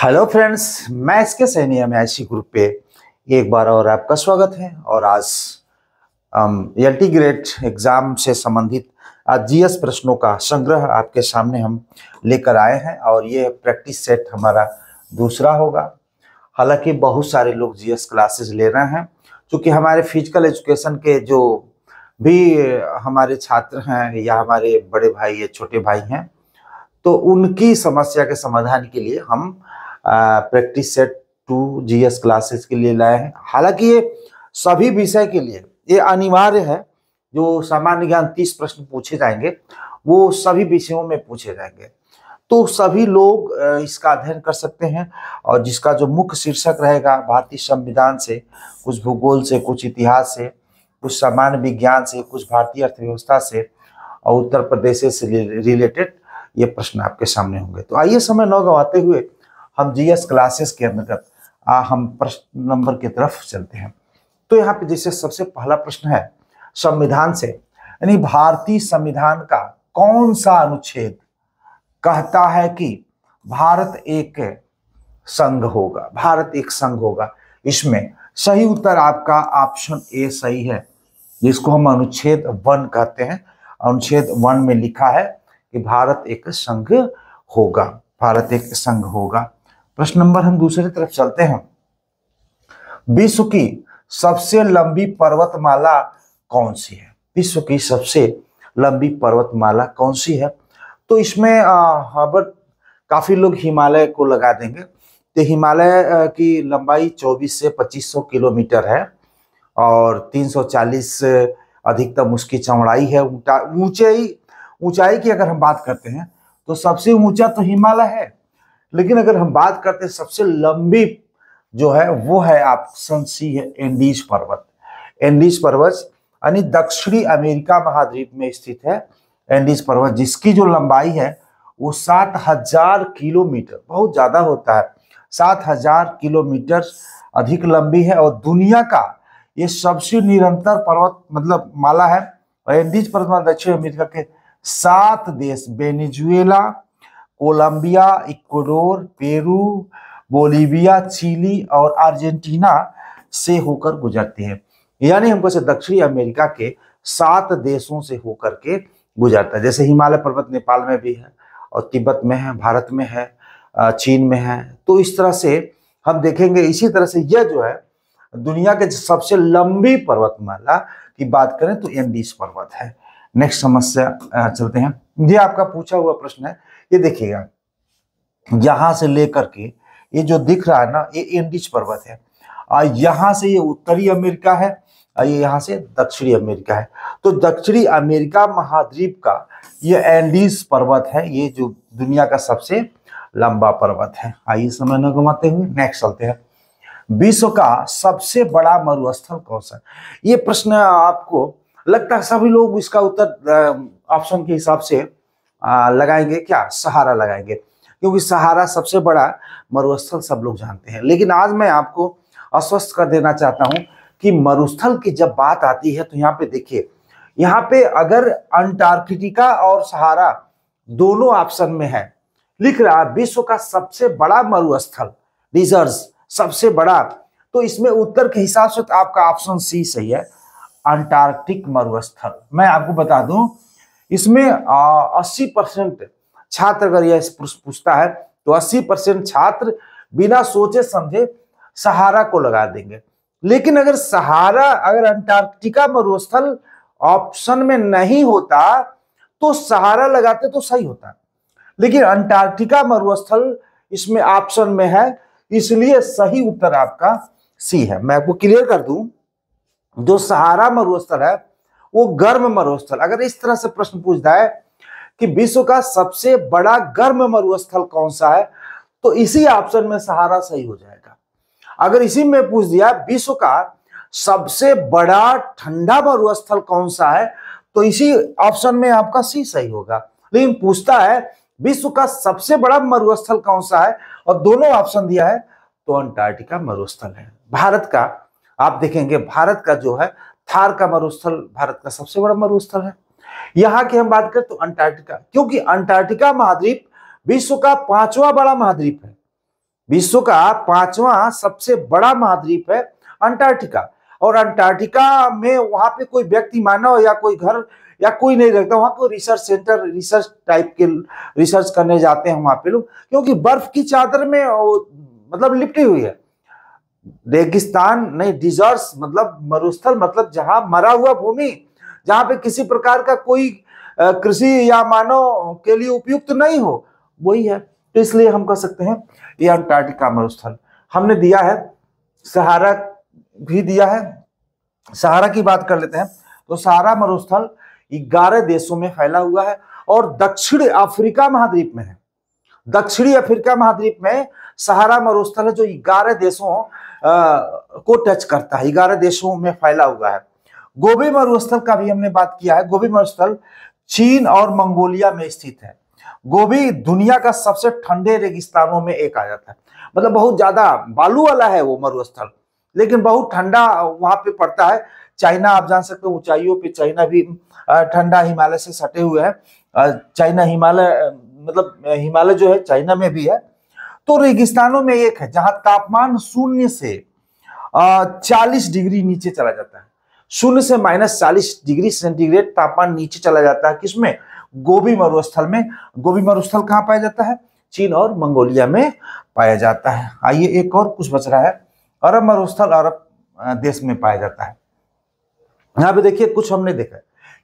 Hello friends, मैं इसके Saini MIC group पे एक बार और आपका स्वागत है। और आज हम एलटी ग्रेड एग्जाम से संबंधित आज जीएस प्रश्नों का संग्रह आपके सामने हम लेकर आए हैं और ये प्रैक्टिस सेट हमारा दूसरा होगा। हालांकि बहुत सारे लोग जीएस क्लासेस ले रहे हैं, क्योंकि हमारे फिजिकल एजुकेशन के जो भी हमारे छात्र हैं या हमारे बड़े भाई या छोटे भाई हैं, तो उनकी समस्या के समाधान के लिए हम प्रैक्टिस सेट 2 जीएस क्लासेस के लिए लाए हैं। हालांकि ये सभी विषय के लिए ये अनिवार्य है। जो सामान्य ज्ञान 30 प्रश्न पूछे जाएंगे वो सभी विषयों में पूछे जाएंगे, तो सभी लोग इसका अध्ययन कर सकते हैं। और जिसका जो मुख्य शीर्षक रहेगा भारतीय संविधान से, कुछ भूगोल से, कुछ इतिहास से, कुछ सामान्य विज्ञान से, कुछ भारतीय अर्थव्यवस्था से और उत्तर प्रदेश से रिलेटेड ये प्रश्न आपके सामने होंगे। तो आइए समय न गंवाते हुए हम जीएस क्लासेस के अंतर्गत हम प्रश्न नंबर की तरफ चलते हैं। तो यहाँ पे जैसे सबसे पहला प्रश्न है संविधान से, यानी भारतीय संविधान का कौन सा अनुच्छेद कहता है कि भारत एक संघ होगा, भारत एक संघ होगा। इसमें सही उत्तर आपका ऑप्शन ए सही है, जिसको हम अनुच्छेद 1 कहते हैं। अनुच्छेद 1 में लिखा है कि भारत एक संघ होगा, भारत एक संघ होगा। प्रश्न नंबर हम दूसरी तरफ चलते हैं। विश्व की सबसे लंबी पर्वतमाला कौन सी है? विश्व की सबसे लंबी पर्वतमाला कौन सी है? तो इसमें काफी लोग हिमालय को लगा देंगे। तो हिमालय की लंबाई 24 से 2500 किलोमीटर है और 340 अधिकतम उसकी चौड़ाई है। ऊंचाई की अगर हम बात करते हैं तो सबसे ऊंचा तो हिमालय है, लेकिन अगर हम बात करते हैं सबसे लंबी जो है वो है ऑप्शन सी है एंडीज पर्वत। एंडीज पर्वत यानी दक्षिणी अमेरिका महाद्वीप में स्थित है एंडीज पर्वत, जिसकी जो लंबाई है वो 7000 किलोमीटर, बहुत ज्यादा होता है। 7000 किलोमीटर अधिक लंबी है और दुनिया का ये सबसे निरंतर पर्वत मतलब माला है। और एंडीज पर्वतमाला दक्षिण अमेरिका के 7 देश Venezuela, Colombia, Ecuador, Peru, Bolivia, Chile और अर्जेंटीना से होकर गुजरती है। यानी हमको से दक्षिणी अमेरिका के 7 देशों से होकर के गुजरता है। जैसे हिमालय पर्वत नेपाल में भी है और तिब्बत में है, भारत में है, चीन में है। तो इस तरह से हम देखेंगे। इसी तरह से यह जो है दुनिया के सबसे लंबी पर्वतमाला की बात करें तो एंडीज पर्वत है। नेक्स्ट समस्या चलते हैं। ये आपका पूछा हुआ प्रश्न है। ये देखिएगा, यहां से लेकर के ये जो दिख रहा है ना, ये एंडीज पर्वत है। यहां से ये उत्तरी अमेरिका है, ये यहाँ से दक्षिणी अमेरिका है। तो दक्षिणी अमेरिका महाद्वीप का ये एंडीज पर्वत है, ये जो दुनिया का सबसे लंबा पर्वत है। आइए समय न गंवाते हुए नेक्स्ट चलते हैं। विश्व का सबसे बड़ा मरुस्थल कौन सा? ये प्रश्न आपको लगता है सभी लोग इसका उत्तर ऑप्शन के हिसाब से लगाएंगे। क्या? सहारा लगाएंगे, क्योंकि सहारा सबसे बड़ा मरुस्थल सब लोग जानते हैं। लेकिन आज मैं आपको आश्वस्त कर देना चाहता हूं कि मरुस्थल की जब बात आती है तो यहाँ पे देखिए, यहाँ पे अगर अंटार्कटिका और सहारा दोनों ऑप्शन में है, लिख रहा है विश्व का सबसे बड़ा मरुस्थल, रिजर्व सबसे बड़ा, तो इसमें उत्तर के हिसाब से तो आपका ऑप्शन सी सही है, अंटार्कटिक मरुस्थल। मैं आपको बता दूं, इसमें 80% छात्र अगर यह पूछता है तो 80% छात्र बिना सोचे समझे सहारा को लगा देंगे। लेकिन अगर अंटार्कटिका मरुस्थल ऑप्शन में नहीं होता तो सहारा लगाते तो सही होता। लेकिन अंटार्कटिका मरुस्थल इसमें ऑप्शन में है, इसलिए सही उत्तर आपका सी है। मैं आपको क्लियर कर दूं, जो सहारा मरुस्थल है वो गर्म मरुस्थल। अगर इस तरह से प्रश्न पूछता है कि विश्व का सबसे बड़ा गर्म मरुस्थल कौन सा है, तो इसी ऑप्शन में सहारा सही हो जाएगा। अगर इसी में पूछ दिया विश्व का सबसे बड़ा ठंडा मरुस्थल कौन सा है, तो इसी ऑप्शन में आपका सी सही होगा। लेकिन पूछता है विश्व का सबसे बड़ा मरुस्थल कौन सा है और दोनों ऑप्शन दिया है, तो अंटार्कटिका मरुस्थल है। भारत का आप देखेंगे, भारत का जो है थार का मरुस्थल भारत का सबसे बड़ा मरुस्थल है। यहाँ की हम बात करें तो अंटार्कटिका, क्योंकि अंटार्कटिका महाद्वीप विश्व का 5वां बड़ा महाद्वीप है। विश्व का 5वां सबसे बड़ा महाद्वीप है अंटार्कटिका। और अंटार्कटिका में वहां पे कोई व्यक्ति, मानव या कोई घर या कोई नहीं रहता, वहां को रिसर्च सेंटर, रिसर्च टाइप के रिसर्च करने जाते हैं वहां पे लोग, क्योंकि बर्फ की चादर में मतलब लिपटी हुई है। रेगिस्तान नहीं, डिजर्ट्स मतलब मरुस्थल, मतलब जहां मरा हुआ भूमि, जहां पे किसी प्रकार का कोई कृषि या मानव के लिए उपयुक्त नहीं हो, वही है। तो इसलिए हम कह सकते हैं ये अंटार्कटिका मरुस्थल। हमने दिया है सहारा भी दिया है। सहारा की बात कर लेते हैं तो सहारा मरुस्थल 11 देशों में फैला हुआ है और दक्षिण अफ्रीका महाद्वीप में है। दक्षिणी अफ्रीका महाद्वीप में सहारा मरुस्थल है जो 11 देशों को टच करता है, 11 देशों में फैला हुआ है। गोबी मरुस्थल का भी हमने बात किया है। गोबी मरुस्थल चीन और मंगोलिया में स्थित है। गोबी दुनिया का सबसे ठंडे रेगिस्तानों में एक आ जाता है, मतलब बहुत ज्यादा बालू वाला है वो मरुस्थल, लेकिन बहुत ठंडा वहां पे पड़ता है। चाइना आप जान सकते हो, ऊंचाइयों पे चाइना भी ठंडा हिमालय से सटे हुए हैं। चाइना हिमालय, मतलब हिमालय जो है चाइना में भी है। तो रेगिस्तानों में एक है जहां तापमान 0 से 40 डिग्री नीचे चला जाता है। 0 से -40 डिग्री सेंटीग्रेड तापमान नीचे चला जाता है। किसमें? गोबी मरुस्थल में। गोबी मरुस्थल कहाँ पाया जाता है? चीन और मंगोलिया में पाया जाता है। आइए एक और कुछ बच रहा है। अरब मरुस्थल अरब देश में पाया जाता है। यहाँ पे देखिए कुछ हमने देखा,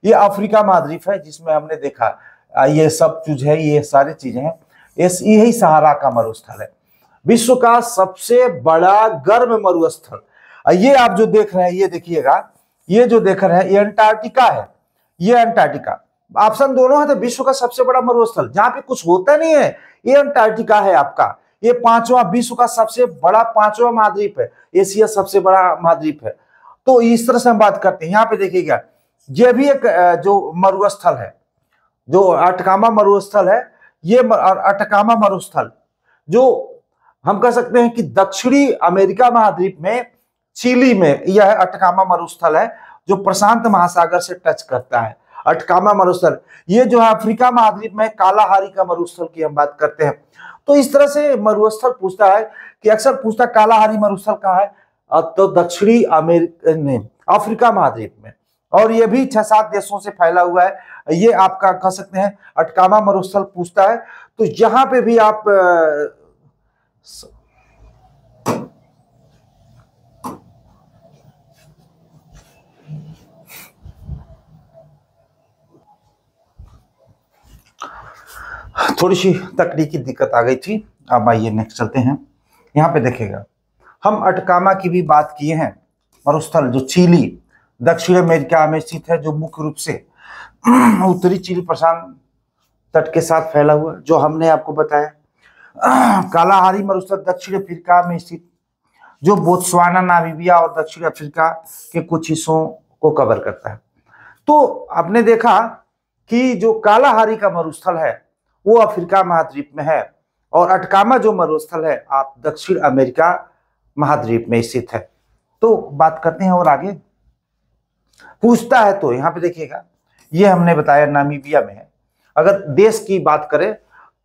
ये अफ्रीका महाद्वीप है जिसमें हमने देखा ये सब चीज है, ये सारी चीजें हैं। यही सहारा का मरुस्थल है, विश्व का सबसे बड़ा गर्म मरुस्थल। ये आप जो देख रहे हैं, ये देखिएगा, ये जो देख रहे हैं ये अंटार्कटिका है। ये अंटार्कटिका ऑप्शन दोनों है, तो विश्व का सबसे बड़ा मरुस्थल जहां पे कुछ होता नहीं है, ये अंटार्कटिका है आपका। ये 5वां, विश्व का सबसे बड़ा 5वां महाद्वीप है। एशिया सबसे बड़ा महाद्वीप है। तो इस तरह से हम बात करते हैं। यहाँ पे देखिएगा, ये भी एक जो मरुस्थल है, जो अटकामा मरुस्थल है। ये अटकामा मरुस्थल जो हम कह सकते हैं कि दक्षिणी अमेरिका महाद्वीप में चिली में यह अटकामा मरुस्थल है, जो प्रशांत महासागर से टच करता है। अटकामा मरुस्थल ये जो है अफ्रीका महाद्वीप में कालाहारी का मरुस्थल की हम बात करते हैं। तो इस तरह से मरुस्थल पूछता है कि अक्सर पूछता कालाहारी मरुस्थल कहाँ है, तो दक्षिणी अफ्रीका महाद्वीप में, और ये भी 6-7 देशों से फैला हुआ है। ये आपका कह सकते हैं अटकामा मरुस्थल पूछता है। तो यहां पे भी आप थोड़ी सी तकनीकी दिक्कत आ गई थी। अब आइए नेक्स्ट चलते हैं। यहाँ पे देखिएगा, हम अटकामा की भी बात किए हैं, मरुस्थल जो चिली दक्षिण अमेरिका में स्थित है, जो मुख्य रूप से उत्तरी चिली प्रशांत तट के साथ फैला हुआ, जो हमने आपको बताया। कालाहारी मरुस्थल दक्षिण अफ्रीका में स्थित, जो बोत्सवाना, नामीबिया और दक्षिण अफ्रीका के कुछ हिस्सों को कवर करता है। तो आपने देखा कि जो कालाहारी का मरुस्थल है वो अफ्रीका महाद्वीप में है, और अटकामा जो मरुस्थल है आप दक्षिण अमेरिका महाद्वीप में स्थित है। तो बात करते हैं और आगे पूछता है। तो यहाँ पे देखिएगा, ये हमने बताया नामीबिया में है। अगर देश की बात करें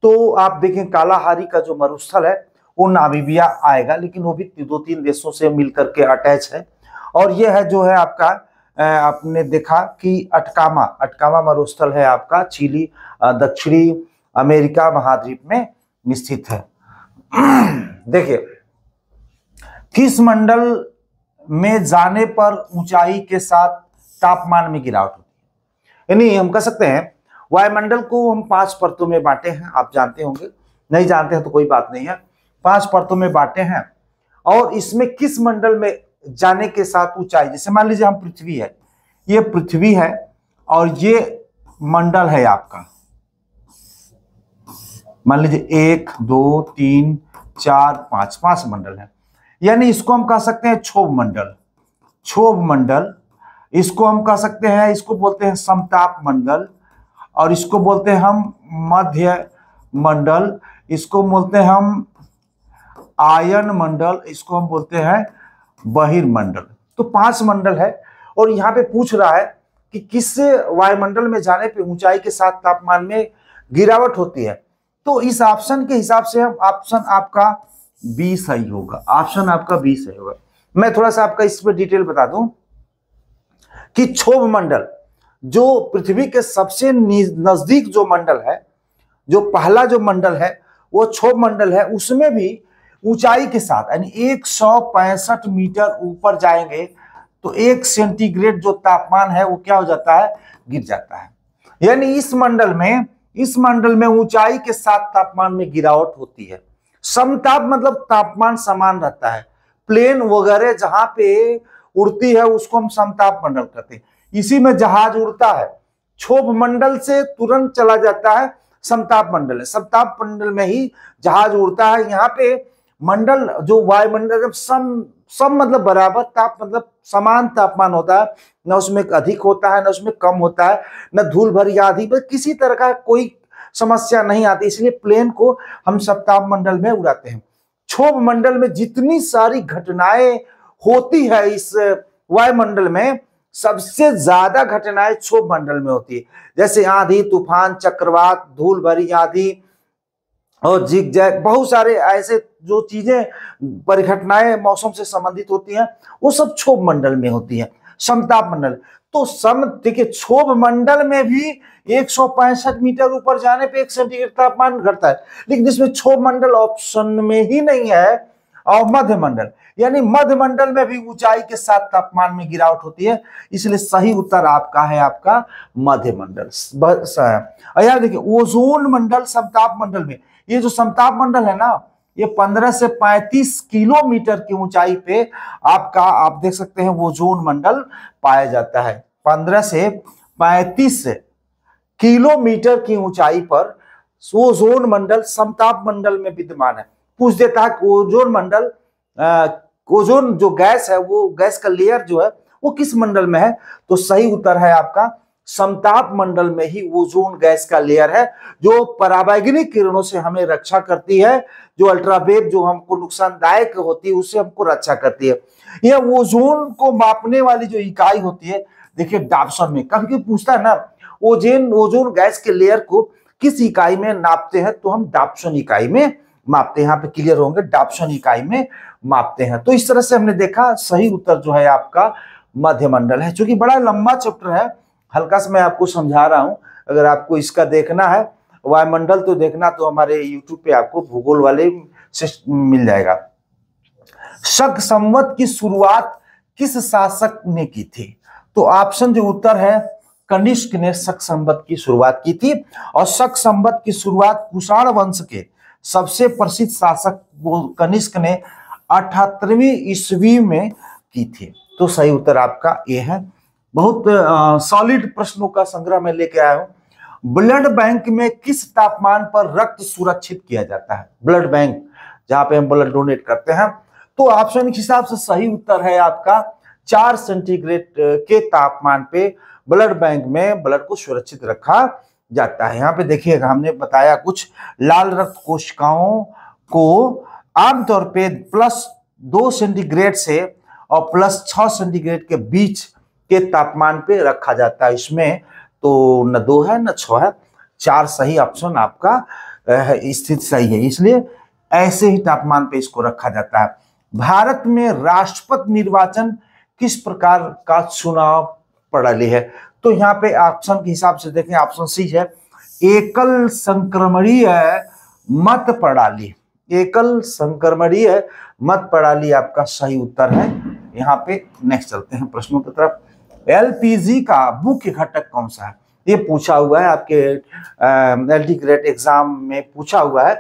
तो आप देखें कालाहारी का जो मरुस्थल है वो नामीबिया आएगा, लेकिन वो भी 2-3 देशों से मिलकर के अटैच है। और ये है जो है आपका, आपने देखा कि अटकामा मरुस्थल है आपका चिली दक्षिणी अमेरिका महाद्वीप में स्थित है। देखिए, किस मंडल में जाने पर ऊंचाई के साथ तापमान में गिरावट होती है? यानी हम कह सकते हैं वायुमंडल को हम 5 परतों में बांटे हैं। आप जानते होंगे, नहीं जानते हैं तो कोई बात नहीं है। 5 परतों में बांटे हैं, और इसमें किस मंडल में जाने के साथ ऊंचाई, जैसे मान लीजिए हम पृथ्वी है, ये पृथ्वी है और ये मंडल है आपका, मान लीजिए 1 2 3 4 5 मंडल है। यानी इसको हम कह सकते हैं क्षोभ मंडल। क्षोभ मंडल इसको हम कह सकते हैं, इसको बोलते हैं समताप मंडल, और इसको बोलते हैं हम मध्य मंडल, इसको बोलते हैं हम आयन मंडल, इसको हम बोलते हैं बहिर्मंडल। तो 5 मंडल है, और यहाँ पे पूछ रहा है कि किस वायुमंडल में जाने पे ऊंचाई के साथ तापमान में गिरावट होती है। तो इस ऑप्शन के हिसाब से हम ऑप्शन आपका बी सही होगा, ऑप्शन आपका बी सही होगा। मैं थोड़ा सा आपका इस पर डिटेल बता दूं कि क्षोभ मंडल जो पृथ्वी के सबसे नजदीक जो मंडल है, जो पहला जो मंडल है वो क्षोभ मंडल है, उसमें भी ऊंचाई के साथ यानी 165 मीटर ऊपर जाएंगे तो 1 सेंटीग्रेड जो तापमान है वो क्या हो जाता है, गिर जाता है। यानी इस मंडल में ऊंचाई के साथ तापमान में गिरावट होती है। समताप मतलब तापमान समान रहता है। प्लेन वगैरह जहां पे उड़ती है उसको हम समताप मंडल कहते हैं। इसी में जहाज उड़ता है, क्षोभ मंडल से तुरंत चला जाता है समताप मंडल है। समताप मंडल में ही जहाज उड़ता है। यहाँ पे मंडल जो वायुमंडल जब सम मतलब बराबर, ताप मतलब समान तापमान होता है, न उसमें अधिक होता है न उसमें कम होता है, न धूल भरी आंधी, बस किसी तरह का कोई समस्या नहीं आती, इसलिए प्लेन को हम समताप मंडल में उड़ाते हैं। क्षोभ मंडल में जितनी सारी घटनाएं होती है इस वायुमंडल में, सबसे ज्यादा घटनाएं क्षोभ मंडल में होती है, जैसे आंधी तूफान चक्रवात धूल भरी आंधी और जिग जैग, बहुत सारे ऐसे जो चीजें परिघटनाएं मौसम से संबंधित होती हैं वो सब क्षोभ मंडल में होती है। समताप मंडल तो देखिए क्षोभ मंडल में भी 165 मीटर ऊपर जाने पे 1 सेंटीग्रेड तापमान घटता है, लेकिन इसमें क्षोभ मंडल ऑप्शन में ही नहीं है। और मध्य मंडल यानी मध्य मंडल में भी ऊंचाई के साथ तापमान में गिरावट होती है, इसलिए सही उत्तर आपका है आपका मध्य मंडल। यार देखिए ओजोन मंडल समताप मंडल में, ये जो समताप मंडल है ना ये 15 से 35 किलोमीटर की ऊंचाई पे आपका आप देख सकते हैं ओजोन मंडल पाया जाता है। 15 से 35 किलोमीटर की ऊंचाई पर ओजोन मंडल समताप मंडल में विद्यमान है। पूछ देता है ओजोन मंडल ओजोन जो गैस है वो गैस का लेयर जो है वो किस मंडल में है, तो सही उत्तर है आपका समताप मंडल में ही ओजोन गैस का लेयर है, जो पराबैंगनी किरणों से हमें रक्षा करती है, जो अल्ट्रावेव जो हमको नुकसानदायक होती है उससे हमको रक्षा करती है। यह ओजोन को मापने वाली जो इकाई होती है, देखिए डाप्सन में कभी कभी पूछता है ना ओजोन गैस के लेयर को किस इकाई में नापते हैं, तो हम डाप्सन इकाई में मापते हैं। यहाँ पे क्लियर होंगे, डाप्सन इकाई में मापते हैं। तो इस तरह से हमने देखा सही उत्तर जो है आपका मध्य मंडल है। चूंकि बड़ा लंबा चैप्टर है, हल्का से मैं आपको समझा रहा हूं। अगर आपको इसका देखना है वायुमंडल तो देखना तो हमारे YouTube पे आपको भूगोल वाले से मिल जाएगा। शक संवत की शुरुआत किस शासक ने की थी, तो ऑप्शन जो उत्तर है कनिष्क ने शक संवत की शुरुआत की थी। और शक संवत की शुरुआत कुषाण वंश के सबसे प्रसिद्ध शासक वो कनिष्क ने 78वीं ईस्वी में की थी। तो सही उत्तर आपका ये है। बहुत सॉलिड प्रश्नों का संग्रह मैं लेके आया हूं। ब्लड बैंक में किस तापमान पर रक्त सुरक्षित किया जाता है, ब्लड बैंक जहां पे हम ब्लड डोनेट करते हैं, तो ऑप्शन के हिसाब से सही उत्तर है आपका 4 सेंटीग्रेड के तापमान पे ब्लड बैंक में ब्लड को सुरक्षित रखा जाता है। यहाँ पे देखिएगा हमने बताया कुछ लाल रक्त कोशिकाओं को आमतौर पे +2 सेंटीग्रेड से और +6 सेंटीग्रेड के बीच के तापमान पे रखा जाता है। इसमें तो न 2 है न 6 है, 4 सही ऑप्शन आपका स्थिति सही है, इसलिए ऐसे ही तापमान पे इसको रखा जाता है। भारत में राष्ट्रपति निर्वाचन किस प्रकार का चुनाव प्रणाली है, तो यहाँ पे ऑप्शन के हिसाब से देखें ऑप्शन सी है एकल संक्रमणीय मत प्रणाली। एकल संक्रमणीय मत प्रणाली आपका सही उत्तर है। यहाँ पे नेक्स्ट चलते हैं प्रश्नों की तरफ। एलपीजी का मुख्य घटक कौन सा है, ये पूछा हुआ है आपके एलटी ग्रेड एग्जाम में पूछा हुआ है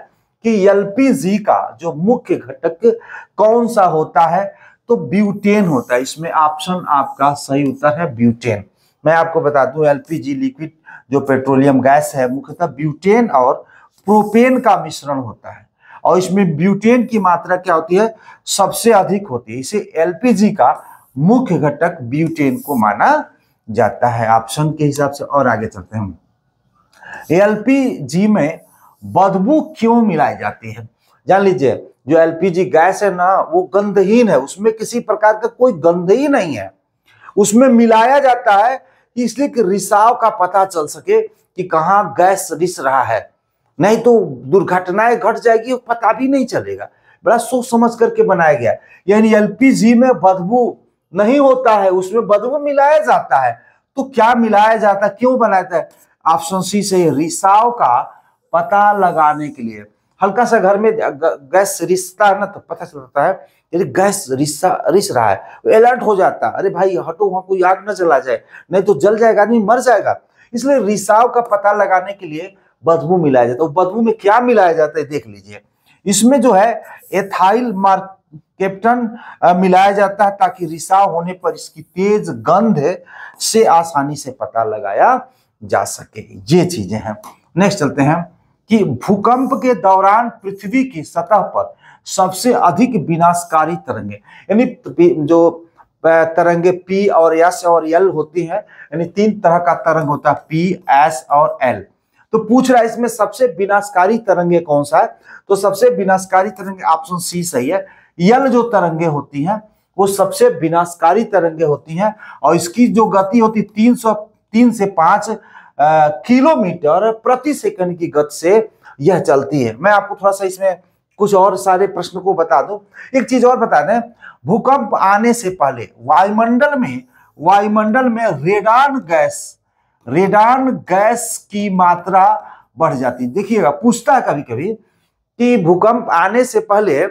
कि एलपीजी का जो मुख्य घटक कौन सा होता है, तो ब्यूटेन होता है। इसमें ऑप्शन आपका सही उत्तर है ब्यूटेन। मैं आपको बता दूं एलपीजी लिक्विड जो पेट्रोलियम गैस है मुख्यतः ब्यूटेन और प्रोपेन का मिश्रण होता है, और इसमें ब्यूटेन की मात्रा क्या होती है, सबसे अधिक होती है। इसे एलपीजी का मुख्य घटक ब्यूटेन को माना जाता है ऑप्शन के हिसाब से। और आगे चलते हैं, एलपीजी में बदबू क्यों मिलाई जाती है, जान लीजिए जो एलपीजी गैस है ना वो गंधहीन है, उसमें किसी प्रकार का कोई गंध ही नहीं है। उसमें मिलाया जाता है इसलिए कि रिसाव का पता चल सके कि कहाँ गैस रिस रहा है, नहीं तो दुर्घटनाएं घट जाएगी पता भी नहीं चलेगा। बड़ा सोच समझ करके बनाया गया। यानी एलपीजी में बदबू नहीं होता है, उसमें बदबू मिलाया जाता है। तो क्या मिलाया जाता है, क्यों बनाया जाता है? ऑप्शन सी से रिसाव का पता लगाने के लिए। हल्का सा घर में गैस रिसता है ना, तो पता चलता है यदि गैस रिस रहा है, अलर्ट हो जाता है, अरे भाई हटो, वहां कोई आग न जला जाए, नहीं तो जल जाएगा, आदमी मर जाएगा। इसलिए रिसाव का पता लगाने के लिए बदबू मिलाया जाता है। बदबू में क्या मिलाया जाता है देख लीजिए। इसमें जो है एथाइल कैप्टन मिलाया जाता है, ताकि रिसाव होने पर इसकी तेज गंध से आसानी से पता लगाया जा सके। ये चीजें हैं। नेक्स्ट चलते हैं कि भूकंप के दौरान पृथ्वी की सतह पर सबसे अधिक विनाशकारी तरंगे, यानी जो तरंगे पी और एस और एल होती हैं, यानी 3 तरह का तरंग होता है, पी, एस और एल। तो पूछ रहा है इसमें सबसे विनाशकारी तरंगे कौन सा है? तो सबसे विनाशकारी तरंगे ऑप्शन सी सही है। यल जो तरंगे होती हैं वो सबसे विनाशकारी तरंगे होती हैं, और इसकी जो गति होती 303 से 5 किलोमीटर प्रति सेकंड की गति से यह चलती है। मैं आपको थोड़ा सा इसमें कुछ और सारे प्रश्न को बता दूं। एक चीज और बता दें, भूकंप आने से पहले वायुमंडल में रेडान गैस की मात्रा बढ़ जाती है। देखिएगा, पूछता है कभी कभी कि भूकंप आने से पहले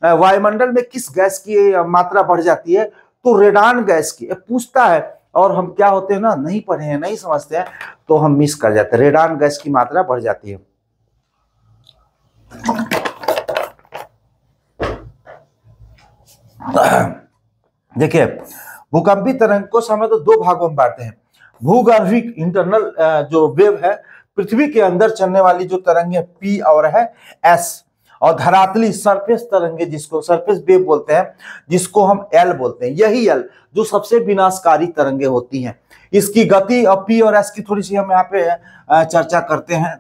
वायुमंडल में किस गैस की मात्रा बढ़ जाती है? तो रेडान गैस की पूछता है, और हम क्या होते हैं ना, नहीं पढ़े हैं, नहीं समझते हैं, तो हम मिस कर जाते हैं। रेडान गैस की मात्रा बढ़ जाती है। देखिए, भूकंपी तरंग को समय तो 2 भागों में बांटते हैं। भूगर्भिक इंटरनल जो वेव है, पृथ्वी के अंदर चलने वाली जो तरंग है, पी और है एस, और धरातली सरफेस तरंगे जिसको सरफेस वेव बोलते हैं, जिसको हम एल बोलते हैं। यही एल जो सबसे विनाशकारी तरंगे होती हैं। इसकी गति और पी और एस की थोड़ी सी हम यहाँ पे चर्चा करते हैं,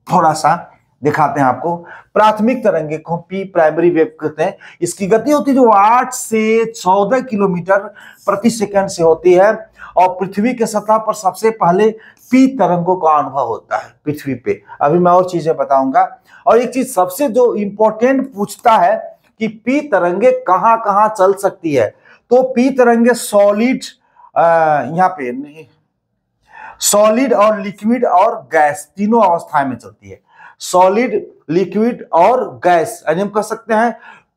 थोड़ा सा दिखाते हैं आपको। प्राथमिक तरंगे को पी प्राइमरी वेव कहते हैं। इसकी गति होती है जो 8 से 14 किलोमीटर प्रति सेकंड से होती है, और पृथ्वी के सतह पर सबसे पहले पी तरंगों का अनुभव होता है पृथ्वी पे। अभी मैं और चीजें बताऊंगा। और एक चीज सबसे जो इंपॉर्टेंट पूछता है कि पी तरंगे कहां कहां चल सकती है, तो पी तरंगे सॉलिड, यहाँ पे नहीं, सॉलिड और लिक्विड और गैस तीनों अवस्थाएं में चलती है। सॉलिड, लिक्विड और गैस, यानी हम कह सकते हैं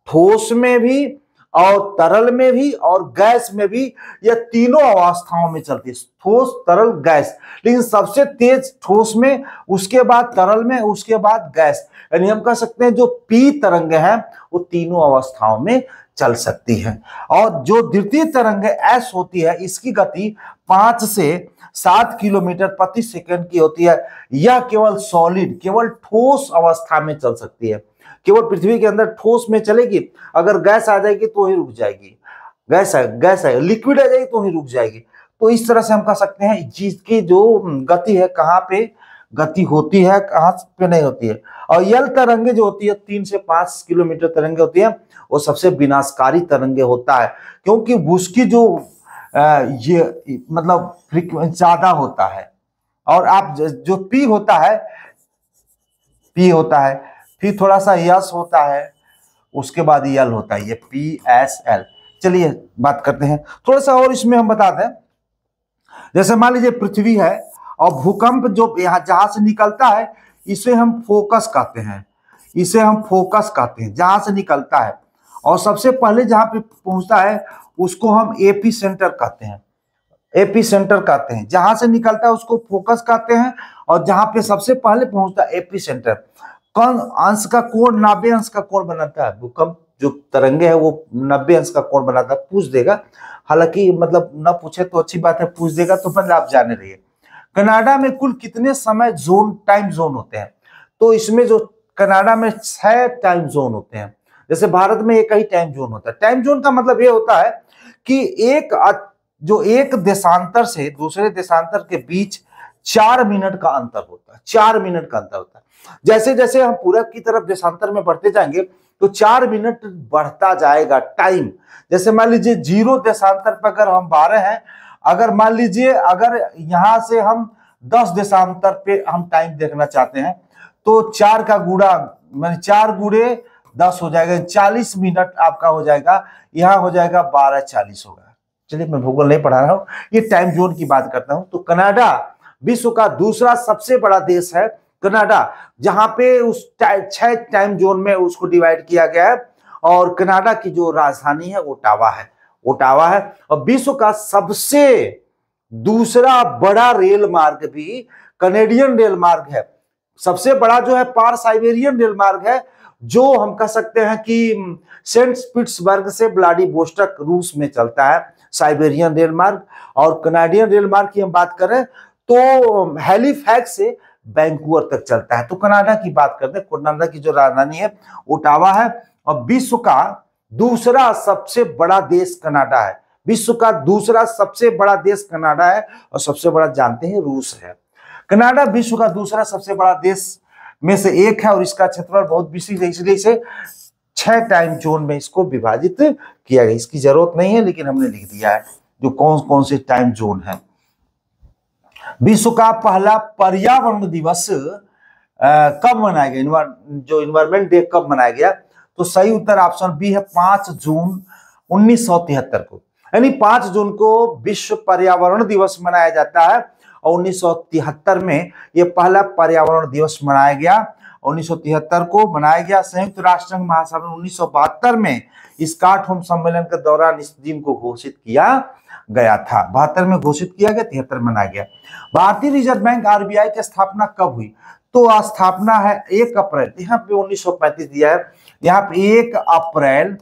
ठोस में भी और तरल में भी और गैस में भी, यह तीनों अवस्थाओं में चलती है, ठोस, तरल, गैस। लेकिन सबसे तेज ठोस में, उसके बाद तरल में, उसके बाद गैस। यानी हम कह सकते हैं जो पी तरंग है वो तीनों अवस्थाओं में चल सकती है। और जो द्वितीय तरंग एस होती है, इसकी गति 5 से 7 किलोमीटर प्रति सेकंड की होती है। यह केवल सॉलिड, केवल ठोस अवस्था में चल सकती है, केवल पृथ्वी के अंदर ठोस में चलेगी। अगर गैस आ जाएगी तो ही रुक जाएगी, गैस है, लिक्विड आ जाएगी तो ही रुक जाएगी। तो इस तरह से हम कह सकते हैं जिसकी जो गति है, कहाँ पे गति होती है, कहाँ पे नहीं होती है। और यल तरंगे जो होती है 3 से 5 किलोमीटर तरंगे होती है, वो सबसे विनाशकारी तरंगे होता है, क्योंकि उसकी जो ये मतलब फ्रीक्वेंसी ज्यादा होता है। और आप जो पी होता है, फिर थोड़ा सा यस होता है, उसके बाद यल होता है, ये पी एस एल। चलिए बात करते हैं थोड़ा सा और इसमें हम बता दें। जैसे मान लीजिए पृथ्वी है, और भूकंप जो यहाँ जहां से निकलता है, इसे हम फोकस कहते हैं, जहां से निकलता है। और सबसे पहले जहां पे पहुंचता है उसको हम एपी सेंटर कहते हैं। जहां से निकलता है उसको फोकस कहते हैं, और जहां पे सबसे पहले पहुंचता है एपी सेंटर। कौन अंश का कोण 90 अंश का कोण बनाता है? भूकंप जो तरंगे है वो 90 अंश का कोण बनाता है। पूछ देगा, हालांकि मतलब न पूछे तो अच्छी बात है, पूछ देगा तो मतलब आप जाने रहिए। कनाडा में कुल कितने समय टाइम जोन होते हैं? तो इसमें जो कनाडा में 6 टाइम जोन होते हैं। जैसे भारत में एक ही टाइम जोन होता है। टाइम जोन का मतलब ये होता है कि एक देशांतर से दूसरे देशांतर के बीच 4 मिनट का अंतर होता है। 4 मिनट का अंतर होता है। जैसे जैसे हम पूरब की तरफ देशांतर में बढ़ते जाएंगे तो 4 मिनट बढ़ता जाएगा टाइम। जैसे मान लीजिए 0 देशांतर पर अगर हम 12 हैं, अगर मान लीजिए अगर यहां से हम 10 देशांतर पे हम टाइम देखना चाहते हैं, तो 4 का गुणा, 4 गुणे 10 हो जाएगा, 40 मिनट आपका हो जाएगा, यहाँ हो जाएगा 12:40 होगा। चलिए मैं भूगोल नहीं पढ़ा रहा हूँ, ये टाइम जोन की बात करता हूँ। तो कनाडा विश्व का दूसरा सबसे बड़ा देश है कनाडा, जहां पे उस 6 टाइम जोन में उसको डिवाइड किया गया है। और कनाडा की जो राजधानी है ओटावा है, ओटावा है। और विश्व का सबसे दूसरा बड़ा रेल मार्ग भी कनेडियन रेल मार्ग है। सबसे बड़ा जो है पार साइबेरियन रेल मार्ग है, जो हम कह सकते हैं कि सेंट पीटर्सबर्ग से व्लादिवोस्टॉक रूस में चलता है, साइबेरियन रेल मार्ग। और कनाडियन रेल मार्ग की हम बात करें तो हैलिफैक्स से वैंकूवर तक चलता है। तो कनाडा की बात करते हैं, कनाडा की जो राजधानी है ओटावा है। और विश्व का दूसरा सबसे बड़ा देश कनाडा है, विश्व का दूसरा सबसे बड़ा देश कनाडा है। और सबसे बड़ा जानते हैं रूस है। कनाडा विश्व का दूसरा सबसे बड़ा देश में से एक है और इसका क्षेत्रफल बहुत विशिष्ट है, इसलिए इसे 6 टाइम जोन में इसको विभाजित किया गया। इसकी जरूरत नहीं है लेकिन हमने लिख दिया है जो कौन कौन से टाइम जोन है। विश्व का पहला पर्यावरण दिवस कब मनाया गया, जो इन्वायरमेंट डे कब मनाया गया? तो सही उत्तर ऑप्शन बी है 5 जून 1973 को, यानी 5 जून को विश्व पर्यावरण दिवस मनाया जाता है। और 1973 में यह पहला पर्यावरण दिवस मनाया गया। 1973 को मनाया गया। संयुक्त राष्ट्र संघ महासभा में 1972 में स्टॉकहोम सम्मेलन के दौरान इस दिन को घोषित किया गया था। 72 में घोषित किया गया, 73 में मनाया गया। भारतीय रिजर्व बैंक आरबीआई की स्थापना कब हुई? तो स्थापना है 1 अप्रैल, यहाँ पे 1935 दिया है, यहाँ पे 1 अप्रैल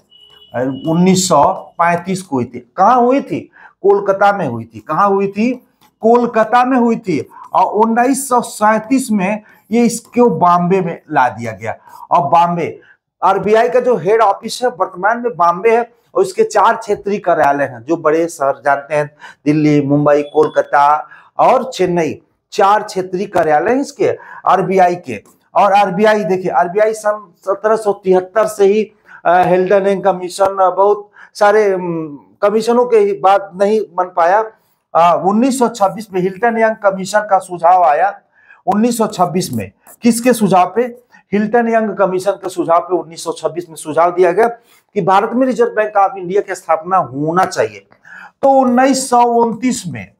1935 को हुई थी। कहाँ हुई थी? कोलकाता में हुई थी। कहाँ हुई थी? कोलकाता में हुई थी। और 1937 में ये इसको बॉम्बे में ला दिया गया। और बॉम्बे आरबीआई का जो हेड ऑफिस है वर्तमान में बॉम्बे है। और इसके 4 क्षेत्रीय कार्यालय हैं, जो बड़े शहर जानते हैं, दिल्ली, मुंबई, कोलकाता और चेन्नई। 4 क्षेत्रीय कार्यालय हैं इसके आरबीआई के। और आरबीआई देखिए, आरबीआई सन 1773 से ही हिल्टन एंड कमीशन, बहुत सारे कमीशनों के बाद नहीं बन पाया। 1926 में हिल्टन यंग कमीशन का सुझाव आया। 1926 में किसके सुझाव पे? हिल्टन यंग कमीशन के सुझाव पे 1926 में सुझाव दिया गया कि भारत में रिजर्व बैंक ऑफ इंडिया की स्थापना होना चाहिए। तो 1929 में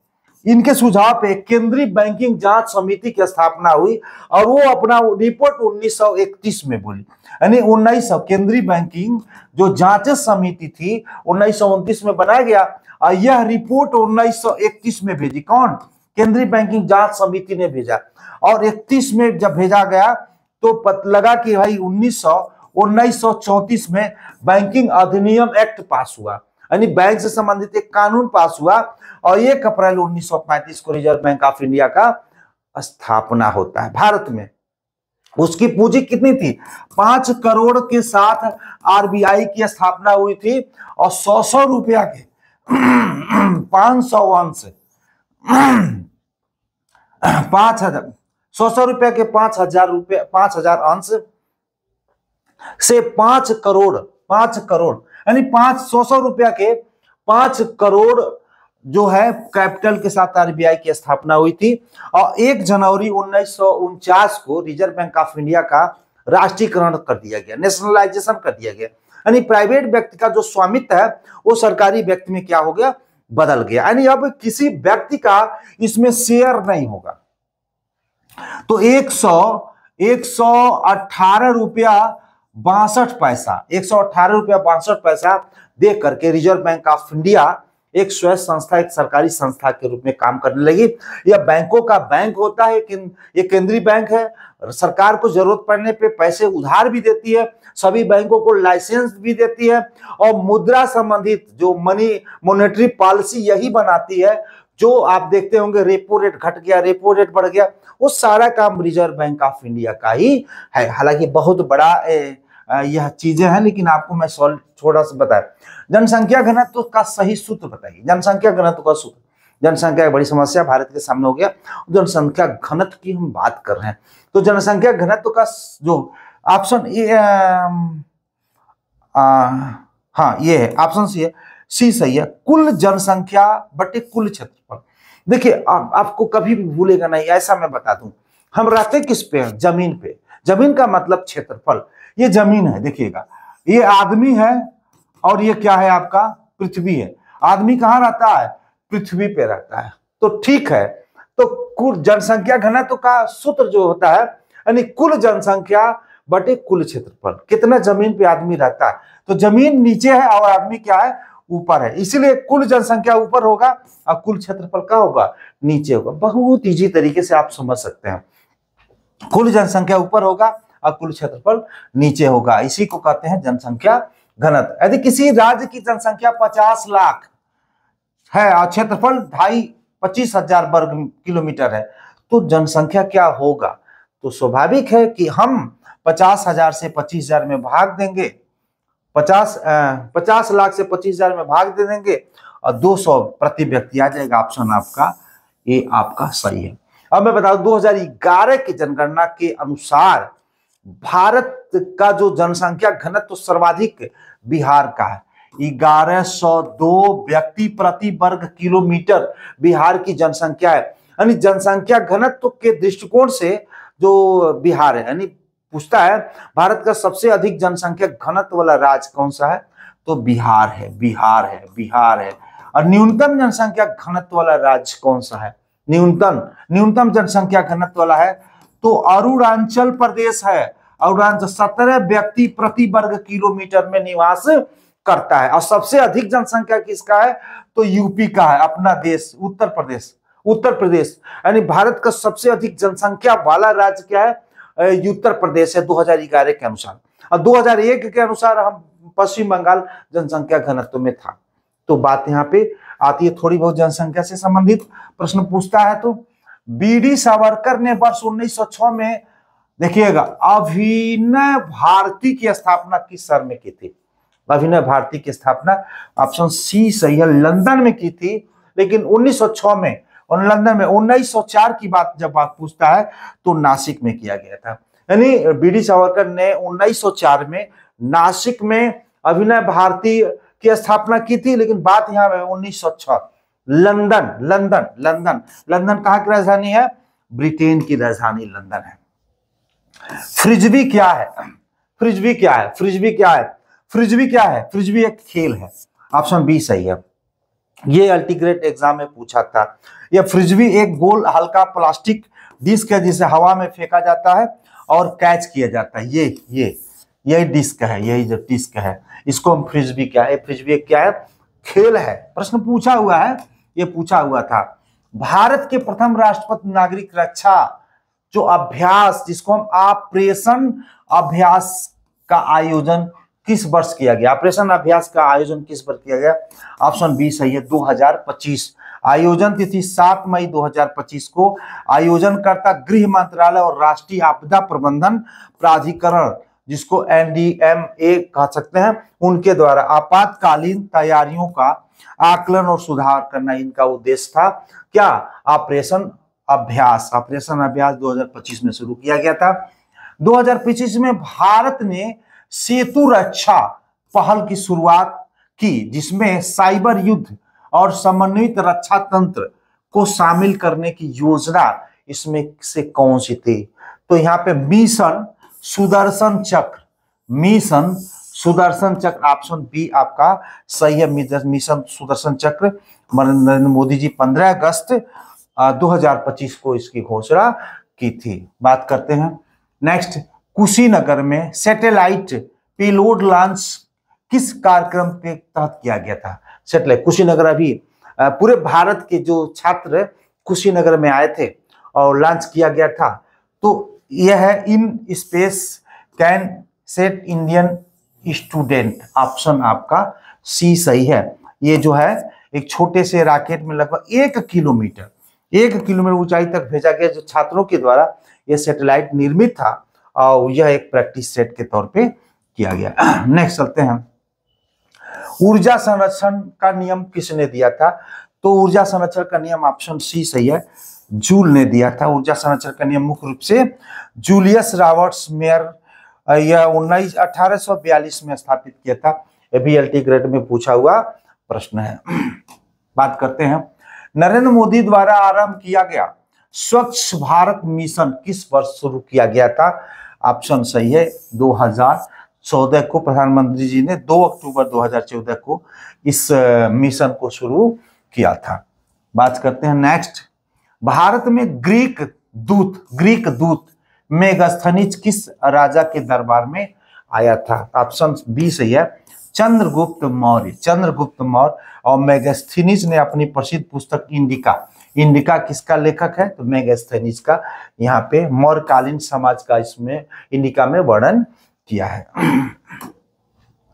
इनके सुझाव पे केंद्रीय बैंकिंग जांच समिति की स्थापना हुई और वो अपना रिपोर्ट 1931 में बोली। यानी 1900 केंद्रीय बैंकिंग जो जांच समिति थी 1929 में बनाया गया और यह रिपोर्ट 1931 में भेजी। कौन? केंद्रीय बैंकिंग जांच समिति ने भेजा। और 31 में जब भेजा गया तो पता लगा कि भाई 1934 में बैंकिंग अधिनियम एक्ट पास हुआ, यानी बैंक से संबंधित एक कानून पास हुआ। और 1 अप्रैल 1935 को रिजर्व बैंक ऑफ इंडिया का स्थापना होता है भारत में। उसकी पूंजी कितनी थी? 5 करोड़ के साथ आरबीआई की स्थापना हुई थी। और 100 रुपया के 500 अंश 5,000 100 रुपया के 5,000 अंश से 5 करोड़ यानी 500 रुपया के 5 करोड़ जो है कैपिटल के साथ आरबीआई की स्थापना हुई थी। और 1 जनवरी 1949 को रिजर्व बैंक ऑफ इंडिया का राष्ट्रीयकरण कर दिया गया, नेशनलाइजेशन कर दिया गया। यानी प्राइवेट व्यक्ति का जो स्वामित्व है वो सरकारी व्यक्ति में क्या हो गया? बदल गया। यानी अब किसी व्यक्ति का इसमें शेयर नहीं होगा। तो 118 रुपया 62 पैसा 118 रुपया 62 पैसा दे करके रिजर्व बैंक ऑफ इंडिया एक स्वयं संस्था, एक सरकारी संस्था के रूप में काम करने लगी। यह बैंकों का बैंक होता है, ये केंद्रीय बैंक है। सरकार को जरूरत पड़ने पे पैसे उधार भी देती है, सभी बैंकों को लाइसेंस भी देती है और मुद्रा संबंधित जो मॉनेटरी पॉलिसी यही बनाती है। जो आप देखते होंगे रेपो रेट घट गया, रेपो रेट बढ़ गया, वो सारा काम रिजर्व बैंक ऑफ इंडिया का ही है। हालांकि बहुत बड़ा यह चीजें हैं, लेकिन आपको मैं थोड़ा सा बताया। जनसंख्या घनत्व का सही सूत्र बताइए। जनसंख्या घनत्व का सूत्र, जनसंख्या एक बड़ी समस्या भारत के सामने हो गया। जनसंख्या घनत्व की हम बात कर रहे हैं, तो जनसंख्या घनत्व का जो ऑप्शन हाँ ये है, ऑप्शन सी सही है। कुल जनसंख्या बटे कुल क्षेत्रफल। देखिए आपको कभी भी भूलेगा नहीं, ऐसा मैं बता दूं, हम रहते किस पे हैं? जमीन पे। जमीन का मतलब क्षेत्रफल। ये जमीन है, देखिएगा ये आदमी है और ये क्या है आपका पृथ्वी है। आदमी कहाँ रहता है? पृथ्वी पे रहता है। तो ठीक है, तो कुल जनसंख्या घनत्व का सूत्र जो होता है यानी कुल जनसंख्या बटे कुल क्षेत्रफल, कितना जमीन पे आदमी रहता है। तो जमीन नीचे है और आदमी क्या है? ऊपर है, इसीलिए कुल जनसंख्या ऊपर होगा और कुल क्षेत्रफल क्या होगा? नीचे होगा। बहुत इजी तरीके से आप समझ सकते हैं, कुल जनसंख्या ऊपर होगा और कुल क्षेत्रफल नीचे होगा, इसी को कहते हैं जनसंख्या घनत्व। यदि किसी राज्य की जनसंख्या 50 लाख है और क्षेत्रफल 25,000 वर्ग किलोमीटर है, तो जनसंख्या क्या होगा? तो स्वाभाविक है कि हम 50,000 से 25,000 में भाग देंगे, 50 लाख से 25,000 में भाग दे देंगे और 200 प्रति व्यक्ति आ जाएगा। ऑप्शन आपका ये आपका सही है। अब मैं बता दूं 2011 की जनगणना के अनुसार भारत का जो जनसंख्या घनत्व सर्वाधिक बिहार का है। 1102 व्यक्ति प्रति वर्ग किलोमीटर बिहार की जनसंख्या है। यानी जनसंख्या घनत्व के दृष्टिकोण से जो बिहार है, यानी पूछता है भारत का सबसे अधिक जनसंख्या घनत्व वाला राज्य कौन सा है? तो बिहार है, बिहार है, बिहार है। और न्यूनतम जनसंख्या घनत्व वाला राज्य कौन सा है? न्यूनतम जनसंख्या घनत्व वाला है तो अरुणाचल प्रदेश है। अरुणाचल 17 व्यक्ति प्रति वर्ग किलोमीटर में निवास करता है। और सबसे अधिक जनसंख्या किसका है? तो यूपी का है, अपना देश उत्तर प्रदेश। उत्तर प्रदेश यानी भारत का सबसे अधिक जनसंख्या वाला राज्य क्या है? उत्तर प्रदेश है 2011 के अनुसार। और 2001 के अनुसार हम पश्चिम बंगाल जनसंख्या घनत्व में था। तो बात यहाँ पे आती है थोड़ी बहुत जनसंख्या से संबंधित प्रश्न पूछता है। तो बीडी सावरकर ने वर्ष 1906 में देखिएगा अभिनय भारती की स्थापना किस शहर में की थी? अभिनय भारती की स्थापना ऑप्शन सी सही है, लंदन में की थी। लेकिन 1906 में और लंदन में 1904 की बात जब बात पूछता है तो नासिक में किया गया था। यानी बीडी सावरकर ने 1904 में नासिक में अभिनय भारती की स्थापना की थी। लेकिन बात यहाँ है 1906 लंदन। लंदन लंदन लंदन कहाँ की राजधानी है? ब्रिटेन की राजधानी लंदन है। फ्रिजबी क्या है? फ्रिजबी क्या है? फ्रिजबी क्या है? फ्रिजबी क्या है? फ्रिजबी एक खेल है। ऑप्शन बी सही है। ये अल्टीग्रेड एग्जाम में पूछा था। यह फ्रिजबी एक गोल हल्का प्लास्टिक डिस्क है जिसे हवा में फेंका जाता है और कैच किया जाता है। यही डिस्क है, यही जो डिस्क है इसको हम फ्रिजबी क्या है? फ्रिजबी क्या है? खेल है। प्रश्न पूछा हुआ है, ये पूछा हुआ था। भारत के प्रथम राष्ट्रपति नागरिक रक्षा जो अभ्यास जिसको हम ऑपरेशन अभ्यास का आयोजन किस वर्ष किया गया? ऑपरेशन अभ्यास का आयोजन किस वर्ष किया गया? ऑप्शन बी सही है, 2025। आयोजन तिथि 7 मई 2025 को। आयोजनकर्ता गृह मंत्रालय और राष्ट्रीय आपदा प्रबंधन प्राधिकरण जिसको NDMA कह सकते हैं, उनके द्वारा आपातकालीन तैयारियों का आकलन और सुधार करना इनका उद्देश्य था। क्या? ऑपरेशन अभ्यास। ऑपरेशन अभ्यास 2025 में शुरू किया गया था। 2025 में भारत ने सेतु रक्षा पहल की शुरुआत की जिसमें साइबर युद्ध और समन्वित रक्षा तंत्र को शामिल करने की योजना इसमें से कौन सी थी? तो यहाँ पे मिशन सुदर्शन चक्र, मिशन सुदर्शन चक्र ऑप्शन बी आपका सही है। मिशन सुदर्शन चक्र नरेंद्र मोदी जी 15 अगस्त 2025 को इसकी घोषणा की थी। बात करते हैं नेक्स्ट, कुशीनगर में सैटेलाइट पेलोड लॉन्च किस कार्यक्रम के तहत किया गया था? सैटेलाइट कुशीनगर अभी पूरे भारत के जो छात्र कुशीनगर में आए थे और लॉन्च किया गया था। तो यह है in space can set Indian student. Option आपका सी सही है। ये जो है एक छोटे से रॉकेट में लगभग 1 किलोमीटर ऊंचाई तक भेजा गया जो छात्रों के द्वारा यह सैटेलाइट निर्मित था और यह एक प्रैक्टिस सेट के तौर पे किया गया। नेक्स्ट चलते हैं, ऊर्जा संरक्षण का नियम किसने दिया था? तो ऊर्जा संरक्षण का नियम ऑप्शन सी सही है, जूल ने दिया था। ऊर्जा संरक्षण का नियम मुख्य रूप से जूलियस रॉबर्ट्स मेयर यह 1842 में स्थापित किया था। ये भी LT ग्रेड में पूछा हुआ प्रश्न है। बात करते हैं, नरेंद्र मोदी द्वारा आरंभ किया गया स्वच्छ भारत मिशन किस वर्ष शुरू किया गया था? ऑप्शन सही है। 2014 को प्रधानमंत्री जी ने 2 अक्टूबर 2014 को इस मिशन को शुरू किया था। बात करते हैं नेक्स्ट। भारत में ग्रीक दूत मेगास्थनीज किस राजा के दरबार में आया था? ऑप्शन बी सही है, चंद्रगुप्त मौर्य। और मेगास्थनीज ने अपनी प्रसिद्ध पुस्तक इंडिका किसका लेखक है? तो मेगास्थनीज का। यहाँ पे मौर्यकालीन समाज का इसमें इंडिका में वर्णन किया है।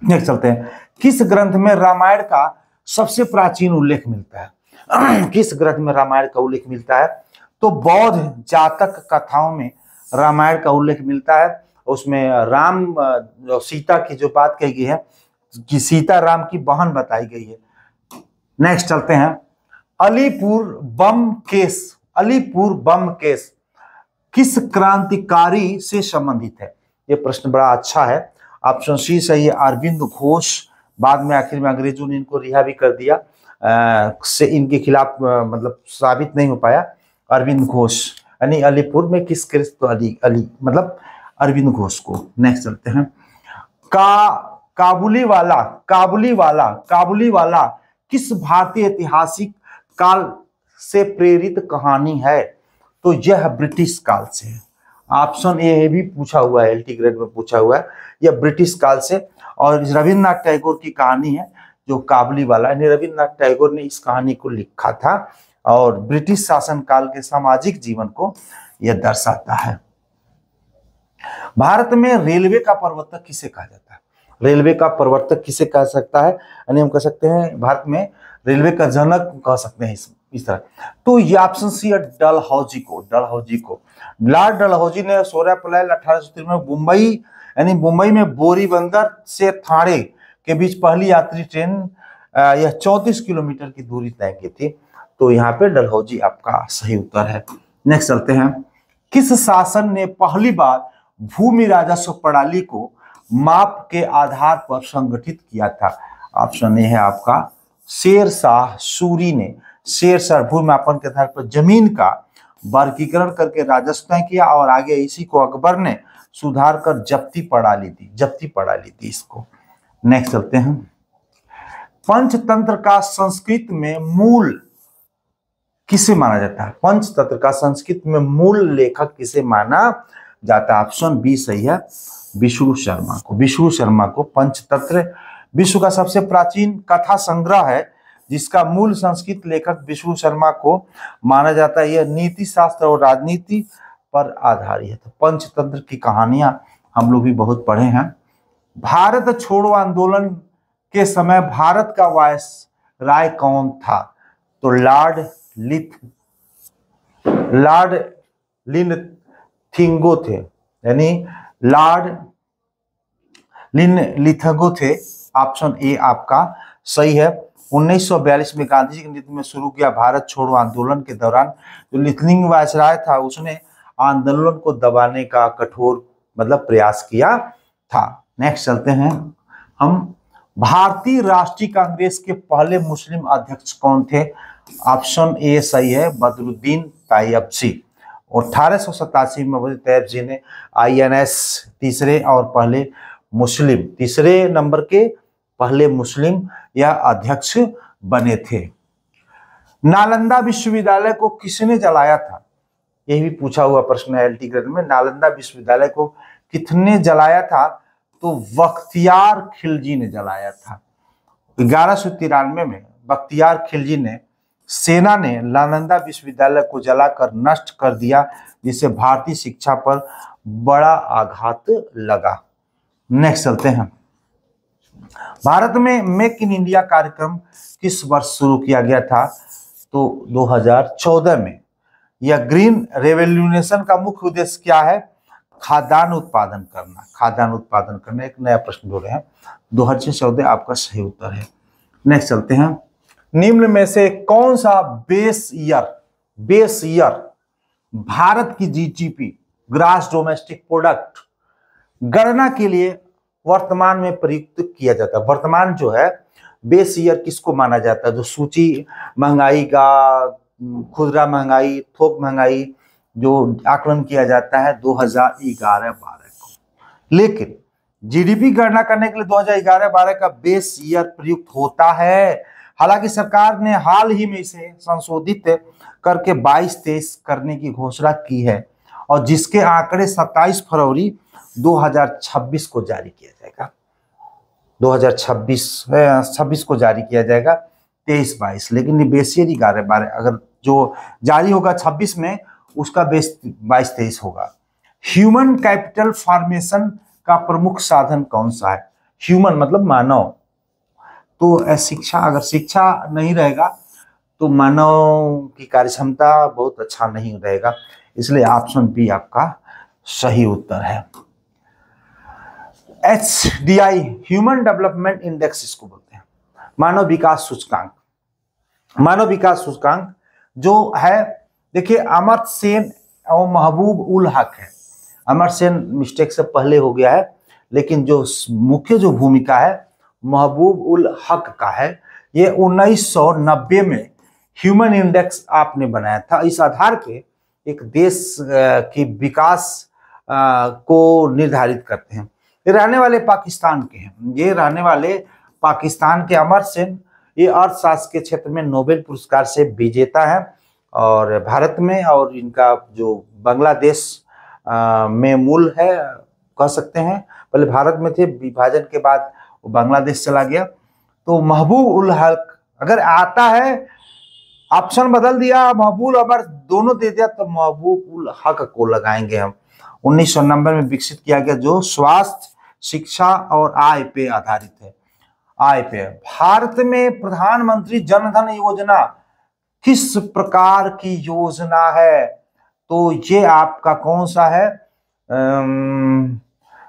नेक्स्ट चलते हैं। किस ग्रंथ में रामायण का सबसे प्राचीन उल्लेख मिलता है? किस ग्रंथ में रामायण का उल्लेख मिलता है? तो बौद्ध जातक कथाओं में रामायण का उल्लेख मिलता है। उसमें राम सीता की जो बात कही गई है कि सीता राम की बहन बताई गई है। नेक्स्ट चलते हैं। अलीपुर बम केस किस क्रांतिकारी से संबंधित है? ये प्रश्न बड़ा अच्छा है। ऑप्शन सी सही है, अरविंद घोष। बाद में आखिर में अंग्रेजों ने इनको रिहा भी कर दिया, से इनके खिलाफ मतलब साबित नहीं हो पाया। अरविंद घोष यानी अलीपुर में किस केस? तो अली मतलब अरविंद घोष को। नेक्स्ट चलते हैं। काबुली वाला किस भारतीय ऐतिहासिक काल से प्रेरित कहानी है? तो यह ब्रिटिश काल से है। ऑप्शन ए भी पूछा हुआ है, एलटी ग्रेड में पूछा हुआ है, यह ब्रिटिश काल से। और रविन्द्रनाथ टैगोर की कहानी है जो काबुली वाला, यानी रविन्द्रनाथ टैगोर ने इस कहानी को लिखा था और ब्रिटिश शासन काल के सामाजिक जीवन को यह दर्शाता है। भारत में रेलवे का प्रवर्तक किसे कहा जाता है? रेलवे का प्रवर्तक किसे कह सकता है? यानी हम कह सकते हैं भारत में रेलवे का जनक कह सकते हैं इस तरह। तो ये ऑप्शन सी है, डलहौजी को। लॉर्ड डलहौजी ने 16 अप्रैल 1873 में मुंबई में बोरी बंदर से थाने के बीच पहली यात्री ट्रेन यह 34 किलोमीटर की दूरी तय की थी। तो यहाँ पे डलहौजी आपका सही उत्तर है। नेक्स्ट चलते हैं। किस शासन ने पहली बार भूमि राजस्व प्रणाली को माप के आधार पर संगठित किया था? ऑप्शन ए है आपका शेरशाह सूरी ने। शेरशाह भूमि मापन के आधार पर जमीन का वर्गीकरण करके राजस्व तय किया और आगे इसी को अकबर ने सुधार कर जब्ती प्रणाली दी इसको। नेक्स्ट चलते हैं। पंचतंत्र का संस्कृत में मूल किसे माना जाता है? पंचतंत्र का संस्कृत में मूल लेखक किसे माना जाता है? ऑप्शन बी सही है, विष्णु शर्मा को। पंचतंत्र विश्व का सबसे प्राचीन कथा संग्रह है जिसका मूल संस्कृत लेखक विष्णु शर्मा को माना जाता है। यह नीति शास्त्र और राजनीति पर आधारित है। तो पंचतंत्र की कहानियां हम लोग भी बहुत पढ़े हैं। भारत छोड़ो आंदोलन के समय भारत का वायसराय कौन था? तो लॉर्ड लिनथिंगो थे, यानी लॉर्ड लिनथिंगो थे। ऑप्शन ए आपका सही है। 1942 में गांधी जी के नेतृत्व में शुरू किया भारत छोड़ो आंदोलन के दौरान जो लिथनिंग वायसराय था उसने आंदोलन को दबाने का कठोर प्रयास किया था। नेक्स्ट चलते हैं हम। भारतीय राष्ट्रीय कांग्रेस के पहले मुस्लिम अध्यक्ष कौन थे? ऑप्शन ए सही है, बदरुद्दीन तैयबजी। 1887 में बदरुद्दीन तैयबजी ने INS तीसरे नंबर के पहले मुस्लिम या अध्यक्ष बने थे। नालंदा विश्वविद्यालय को किसने जलाया था? यह भी पूछा हुआ प्रश्न है एलटी ग्रेड में। नालंदा विश्वविद्यालय को किसने जलाया था? तो बख्तियार खिलजी ने जलाया था। 1193 में बख्तियार खिलजी ने सेना ने नालंदा विश्वविद्यालय को जलाकर नष्ट कर दिया जिससे भारतीय शिक्षा पर बड़ा आघात लगा। नेक्स्ट चलते हैं। भारत में मेक इन इंडिया कार्यक्रम किस वर्ष शुरू किया गया था? तो 2014 में। यह ग्रीन रेवोल्यूशन का मुख्य उद्देश्य क्या है? खाद्यान्न उत्पादन करना। एक नया प्रश्न बोले हैं। 2014 आपका सही उत्तर है। नेक्स्ट चलते हैं। निम्न में से कौन सा बेस ईयर भारत की जीडीपी ग्रास डोमेस्टिक प्रोडक्ट गणना के लिए वर्तमान में प्रयुक्त किया जाता है? वर्तमान जो है बेस ईयर किसको माना जाता है? जो सूची महंगाई का, खुदरा महंगाई, थोक महंगाई जो आकलन किया जाता है 2011-12 लेकिन जीडीपी गणना करने के लिए 2011-12 का बेस ईयर प्रयुक्त होता है। हालांकि सरकार ने हाल ही में इसे संशोधित करके 22-23 करने की घोषणा की है और जिसके आंकड़े 27 फरवरी 2026 को जारी किया जाएगा। 2026 को जारी किया जाएगा, 23-22। लेकिन बेस ईयर 11-12 अगर जो जारी होगा 26 में, उसका बेस 22-23 होगा। ह्यूमन कैपिटल फॉर्मेशन का प्रमुख साधन कौन सा है? ह्यूमन मतलब मानव। तो शिक्षा, अगर शिक्षा नहीं रहेगा तो मानव की कार्यक्षमता बहुत अच्छा नहीं रहेगा, इसलिए ऑप्शन बी आपका सही उत्तर है। HDI ह्यूमन डेवलपमेंट इंडेक्स इसको बोलते हैं, मानव विकास सूचकांक। मानव विकास सूचकांक जो है, देखिए अमर्त्य सेन और महबूब उल हक है। अमर्त्य सेन मिस्टेक से पहले हो गया है, लेकिन जो मुख्य जो भूमिका है महबूब उल हक का है। ये 1990 में ह्यूमन इंडेक्स आपने बनाया था। इस आधार पे एक देश की विकास को निर्धारित करते हैं। ये रहने वाले पाकिस्तान के हैं, ये रहने वाले पाकिस्तान के अमर्त्य सेन, ये अर्थशास्त्र के क्षेत्र में नोबेल पुरस्कार से विजेता है और भारत में, और इनका जो बांग्लादेश में मूल है कह सकते हैं। पहले भारत में थे, विभाजन के बाद वो बांग्लादेश चला गया। तो महबूब उल हक अगर आता है, ऑप्शन बदल दिया, महबूब अमर दोनों दे दिया, तो महबूब उल हक को लगाएंगे हम। 1990 में विकसित किया गया, जो स्वास्थ्य, शिक्षा और आय पे आधारित है। आय पे भारत में प्रधानमंत्री जन धन योजना किस प्रकार की योजना है? तो ये आपका कौन सा है?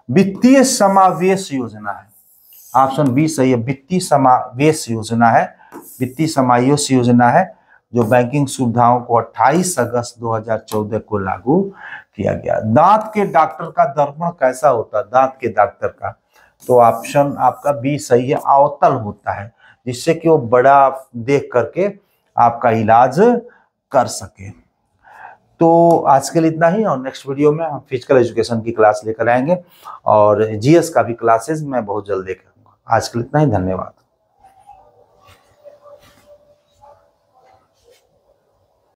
वित्तीय समावेश योजना है। ऑप्शन बी सही है, वित्तीय समावेश योजना है। वित्तीय समावेश योजना है जो बैंकिंग सुविधाओं को 28 अगस्त 2014 को लागू किया गया। दांत के डॉक्टर का दर्पण कैसा होता है? दांत के डॉक्टर का, तो ऑप्शन आपका बी सही है, अवतल होता है, जिससे कि वो बड़ा देख करके आपका इलाज कर सके। तो आज के लिए इतना ही, और नेक्स्ट वीडियो में हम फिजिकल एजुकेशन की क्लास लेकर आएंगे और जीएस का भी क्लासेस मैं बहुत जल्द लेकर आऊंगा। आज के लिए इतना ही, धन्यवाद।